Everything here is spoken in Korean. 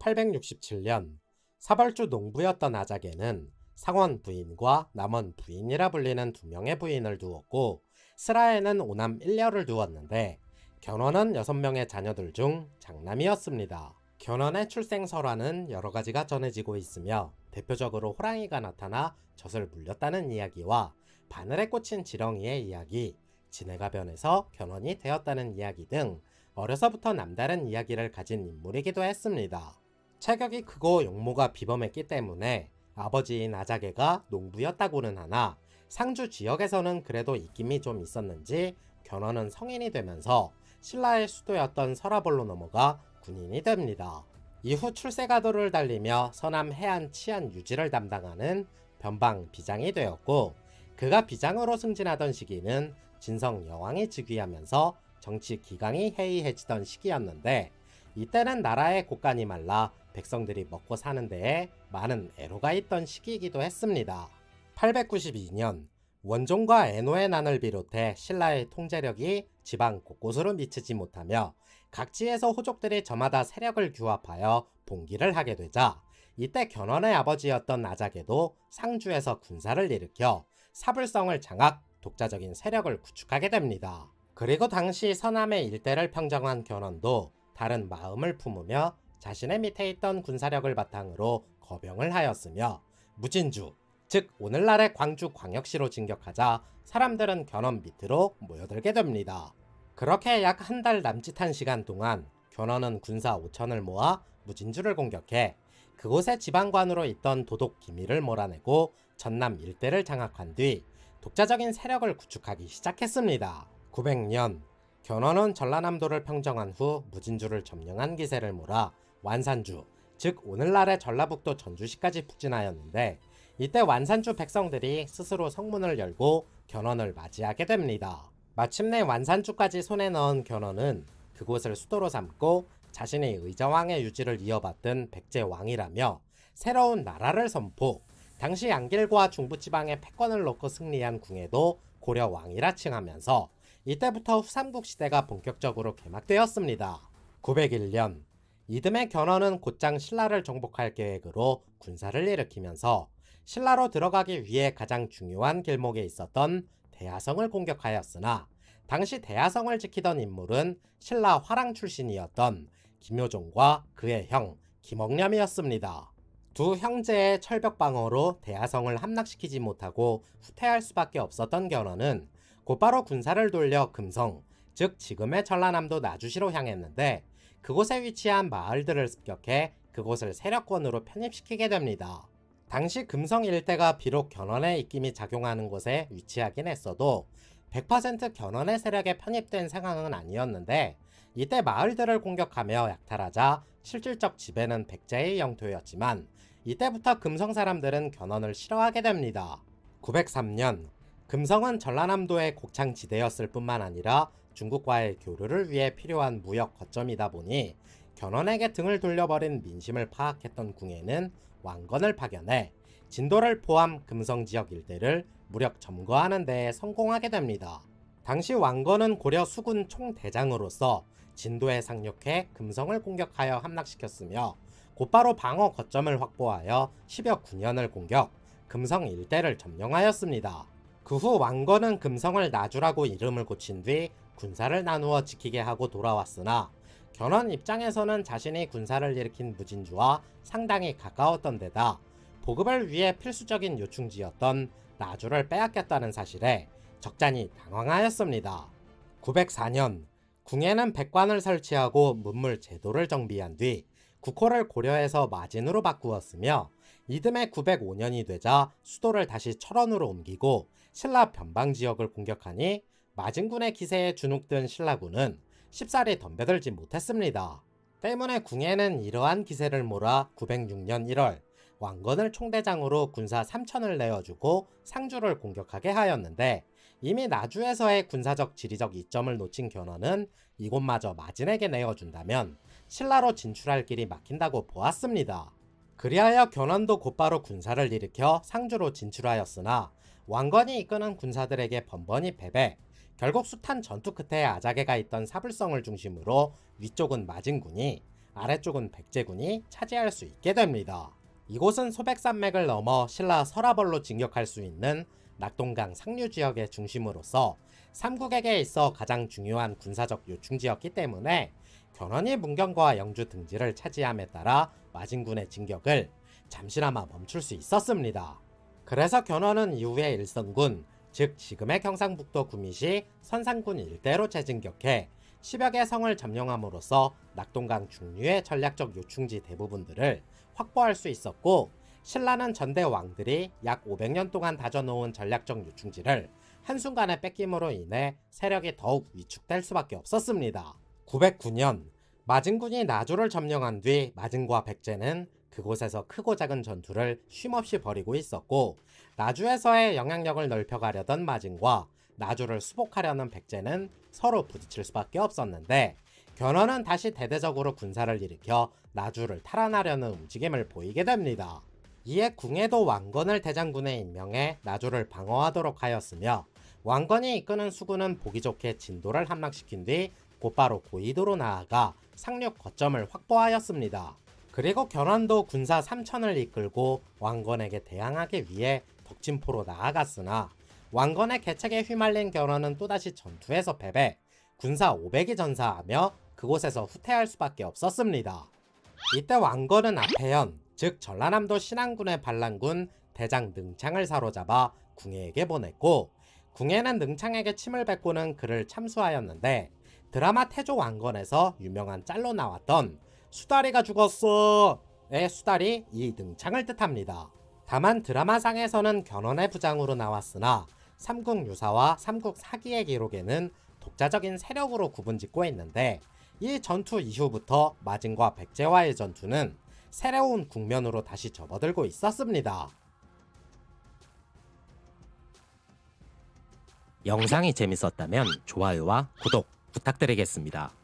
867년 사벌주 농부였던 아작에는 상원 부인과 남원 부인이라 불리는 두 명의 부인을 두었고 스라에는 오남 1녀를 두었는데 견훤은 6명의 자녀들 중 장남이었습니다. 견훤의 출생 설화는 여러 가지가 전해지고 있으며 대표적으로 호랑이가 나타나 젖을 물렸다는 이야기와 바늘에 꽂힌 지렁이의 이야기, 지네가 변해서 견훤이 되었다는 이야기 등 어려서부터 남다른 이야기를 가진 인물이기도 했습니다. 체격이 크고 용모가 비범했기 때문에 아버지인 아자개가 농부였다고는 하나 상주 지역에서는 그래도 입김이 좀 있었는지 견훤은 성인이 되면서 신라의 수도였던 서라벌로 넘어가 군인이 됩니다. 이후 출세가도를 달리며 서남 해안 치안 유지를 담당하는 변방 비장이 되었고 그가 비장으로 승진하던 시기는 진성 여왕이 즉위하면서 정치 기강이 해이해지던 시기였는데 이때는 나라의 곳간이 말라 백성들이 먹고 사는 데에 많은 애로가 있던 시기이기도 했습니다. 892년 원종과 애노의 난을 비롯해 신라의 통제력이 지방 곳곳으로 미치지 못하며 각지에서 호족들이 저마다 세력을 규합하여 봉기를 하게 되자 이때 견훤의 아버지였던 아자개도 상주에서 군사를 일으켜 사불성을 장악, 독자적인 세력을 구축하게 됩니다. 그리고 당시 서남의 일대를 평정한 견훤도 다른 마음을 품으며 자신의 밑에 있던 군사력을 바탕으로 거병을 하였으며 무진주, 즉 오늘날의 광주 광역시로 진격하자 사람들은 견훤 밑으로 모여들게 됩니다. 그렇게 약 한 달 남짓한 시간 동안 견훤은 군사 5천을 모아 무진주를 공격해 그곳의 지방관으로 있던 도독 기밀을 몰아내고 전남 일대를 장악한 뒤 독자적인 세력을 구축하기 시작했습니다. 900년 견훤은 전라남도를 평정한 후 무진주를 점령한 기세를 몰아 완산주, 즉 오늘날의 전라북도 전주시까지 북진하였는데 이때 완산주 백성들이 스스로 성문을 열고 견훤을 맞이하게 됩니다. 마침내 완산주까지 손에 넣은 견훤은 그곳을 수도로 삼고 자신이 의정왕의 유지를 이어받던 백제왕이라며 새로운 나라를 선포, 당시 양길과 중부지방의 패권을 놓고 승리한 궁예도 고려왕이라 칭하면서 이때부터 후삼국 시대가 본격적으로 개막되었습니다. 901년 이듬해 견훤은 곧장 신라를 정복할 계획으로 군사를 일으키면서 신라로 들어가기 위해 가장 중요한 길목에 있었던 대하성을 공격하였으나 당시 대하성을 지키던 인물은 신라 화랑 출신이었던 김효종과 그의 형 김억렴이었습니다. 두 형제의 철벽 방어로 대하성을 함락시키지 못하고 후퇴할 수밖에 없었던 견훤은 곧바로 군사를 돌려 금성, 즉 지금의 전라남도 나주시로 향했는데 그곳에 위치한 마을들을 습격해 그곳을 세력권으로 편입시키게 됩니다. 당시 금성 일대가 비록 견훤의 입김이 작용하는 곳에 위치하긴 했어도 100% 견훤의 세력에 편입된 상황은 아니었는데 이때 마을들을 공격하며 약탈하자 실질적 지배는 백제의 영토였지만 이때부터 금성 사람들은 견훤을 싫어하게 됩니다. 903년 금성은 전라남도의 곡창지대였을 뿐만 아니라 중국과의 교류를 위해 필요한 무역 거점이다 보니 견훤에게 등을 돌려버린 민심을 파악했던 궁예는 왕건을 파견해 진도를 포함 금성 지역 일대를 무력 점거하는 데에 성공하게 됩니다. 당시 왕건은 고려 수군 총대장으로서 진도에 상륙해 금성을 공격하여 함락시켰으며 곧바로 방어 거점을 확보하여 10여 9년을 공격, 금성 일대를 점령하였습니다. 그 후 왕건은 금성을 나주라고 이름을 고친 뒤 군사를 나누어 지키게 하고 돌아왔으나 견훤 입장에서는 자신이 군사를 일으킨 무진주와 상당히 가까웠던 데다 보급을 위해 필수적인 요충지였던 나주를 빼앗겼다는 사실에 적잖이 당황하였습니다. 904년 궁예는 백관을 설치하고 문물 제도를 정비한 뒤 국호를 고려해서 마진으로 바꾸었으며 이듬해 905년이 되자 수도를 다시 철원으로 옮기고 신라 변방 지역을 공격하니 마진군의 기세에 주눅든 신라군은 쉽사리 덤벼들지 못했습니다. 때문에 궁예는 이러한 기세를 몰아 906년 1월 왕건을 총대장으로 군사 3천을 내어주고 상주를 공격하게 하였는데 이미 나주에서의 군사적 지리적 이점을 놓친 견훤은 이곳마저 마진에게 내어준다면 신라로 진출할 길이 막힌다고 보았습니다. 그리하여 견훤도 곧바로 군사를 일으켜 상주로 진출하였으나 왕건이 이끄는 군사들에게 번번이 패배, 결국 숱한 전투 끝에 아자개가 있던 사불성을 중심으로 위쪽은 마진군이 아래쪽은 백제군이 차지할 수 있게 됩니다. 이곳은 소백산맥을 넘어 신라 서라벌로 진격할 수 있는 낙동강 상류 지역의 중심으로서 삼국에게 있어 가장 중요한 군사적 요충지였기 때문에 견훤이 문경과 영주 등지를 차지함에 따라 마진군의 진격을 잠시나마 멈출 수 있었습니다. 그래서 견훤은 이후에 일성군, 즉 지금의 경상북도 구미시 선산군 일대로 재진격해 10여 개 성을 점령함으로써 낙동강 중류의 전략적 요충지 대부분들을 확보할 수 있었고, 신라는 전대 왕들이 약 500년 동안 다져놓은 전략적 요충지를 한순간에 뺏김으로 인해 세력이 더욱 위축될 수밖에 없었습니다. 909년 마진군이 나주를 점령한 뒤 마진과 백제는 그곳에서 크고 작은 전투를 쉼없이 벌이고 있었고, 나주에서의 영향력을 넓혀가려던 마진과 나주를 수복하려는 백제는 서로 부딪힐 수밖에 없었는데, 견훤은 다시 대대적으로 군사를 일으켜 나주를 탈환하려는 움직임을 보이게 됩니다. 이에 궁예도 왕건을 대장군에 임명해 나주를 방어하도록 하였으며, 왕건이 이끄는 수군은 보기 좋게 진도를 함락시킨 뒤 곧바로 고이도로 나아가 상륙 거점을 확보하였습니다. 그리고 견훤도 군사 3,000을 이끌고 왕건에게 대항하기 위해 덕진포로 나아갔으나, 왕건의 계책에 휘말린 견훤은 또다시 전투에서 패배, 군사 500이 전사하며 그곳에서 후퇴할 수밖에 없었습니다. 이때 왕건은 아패현, 즉 전라남도 신안군의 반란군 대장 능창을 사로잡아 궁예에게 보냈고, 궁예는 능창에게 침을 뱉고는 그를 참수하였는데, 드라마 태조 왕건에서 유명한 짤로 나왔던 수다리가 죽었어의 수다리 이 능창을 뜻합니다. 다만 드라마상에서는 견훤의 부장으로 나왔으나 삼국유사와 삼국사기의 기록에는 독자적인 세력으로 구분짓고 있는데, 이 전투 이후부터 마진과 백제와의 전투는 새로운 국면으로 다시 접어들고 있었습니다. 영상이 재밌었다면 좋아요와 구독 부탁드리겠습니다.